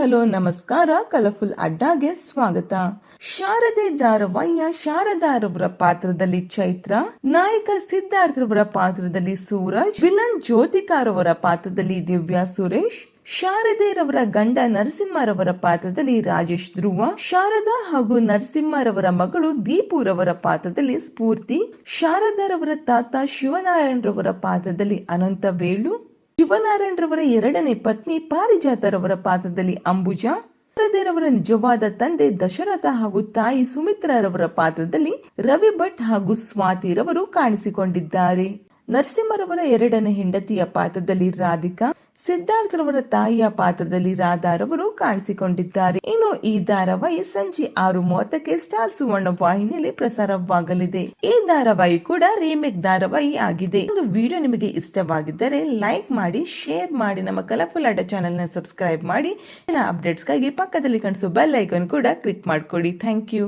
Hello ನಮಸ್ಕಾರ. Colourful ಅಡ್ಡಾಗೆ ಸ್ವಾಗತ. ಶಾರದೆ ಧಾರಾವಾಹಿಯ ಶಾರದಾರವರ ಪಾತ್ರದಲ್ಲಿ ಚೈತ್ರ, ನಾಯಕ ಸಿದ್ಧಾರ್ಥರವರ ಪಾತ್ರದಲ್ಲಿ ಸೂರಜ್, ವಿಲನ್ ಜ್ಯೋತಿಕಾರವರ ಪಾತ್ರದಲ್ಲಿ ದಿವ್ಯಾ ಸುರೇಶ್, ಶಾರದೆರವರ ಗಂಡ ನರಸಿಂಹರವರ ಪಾತ್ರದಲ್ಲಿ ರಾಜೇಶ್ ಧ್ರುವ, ಶಾರದಾ ಹಾಗೂ ನರಸಿಂಹರವರ ಮಗಳು ದೀಪುರವರ ಪಾತ್ರದಲ್ಲಿ ಸ್ಫೂರ್ತಿ, ಶಾರದಾರವರ ತಾತ ಶಿವನಾರಾಯಣರವರ ಪಾತ್ರದಲ್ಲಿ ಅನಂತ ವೇಳು, ಶಿವನಾರಾಯಣರವರ ಎರಡನೇ ಪತ್ನಿ ಪಾರಿಜಾತರವರ ಪಾತ್ರದಲ್ಲಿ ಅಂಬುಜಾ, ಶಾರದೆರವರ ನಿಜವಾದ ತಂದೆ ದಶರಥ ಹಾಗೂ ತಾಯಿ ಸುಮಿತ್ರರವರ ಪಾತ್ರದಲ್ಲಿ ರವಿ ಭಟ್ ಹಾಗೂ ಸ್ವಾತಿರವರು ಕಾಣಿಸಿಕೊಂಡಿದ್ದಾರೆ. ನರಸಿಂಹರವರ ಎರಡನೇ ಹೆಂಡತಿಯ ಪಾತ್ರದಲ್ಲಿ ರಾಧಿಕಾ, ಸಿದ್ಧಾರ್ಥರವರ ತಾಯಿಯ ಪಾತ್ರದಲ್ಲಿ ರಾಧಾರವರು ಕಾಣಿಸಿಕೊಂಡಿದ್ದಾರೆ. ಇನ್ನು ಈ ಧಾರಾವಾಹಿ ಸಂಜೆ 6:30ಕ್ಕೆ ಸ್ಟಾರ್ ಸುವರ್ಣ ವಾಹಿನಿಯಲ್ಲಿ ಪ್ರಸಾರವಾಗಲಿದೆ. ಈ ಧಾರಾವಾಹಿ ಕೂಡ ರೀಮೇಕ್ ಧಾರಾವಾಹಿ ಆಗಿದೆ. ಒಂದು ವಿಡಿಯೋ ನಿಮಗೆ ಇಷ್ಟವಾಗಿದ್ದರೆ ಲೈಕ್ ಮಾಡಿ, ಶೇರ್ ಮಾಡಿ, ನಮ್ಮ ಕಲರ್ಫುಲ್ ಅಡ್ಡ ಚಾನೆಲ್ ನ ಸಬ್ಸ್ಕ್ರೈಬ್ ಮಾಡಿ. ಎಲ್ಲ ಅಪ್ಡೇಟ್ಸ್ಗಾಗಿ ಪಕ್ಕದಲ್ಲಿ ಕಾಣಿಸೋ ಬೆಲ್ ಐಕಾನ್ ಕೂಡ ಕ್ಲಿಕ್ ಮಾಡಿಕೊಡಿ. Thank you.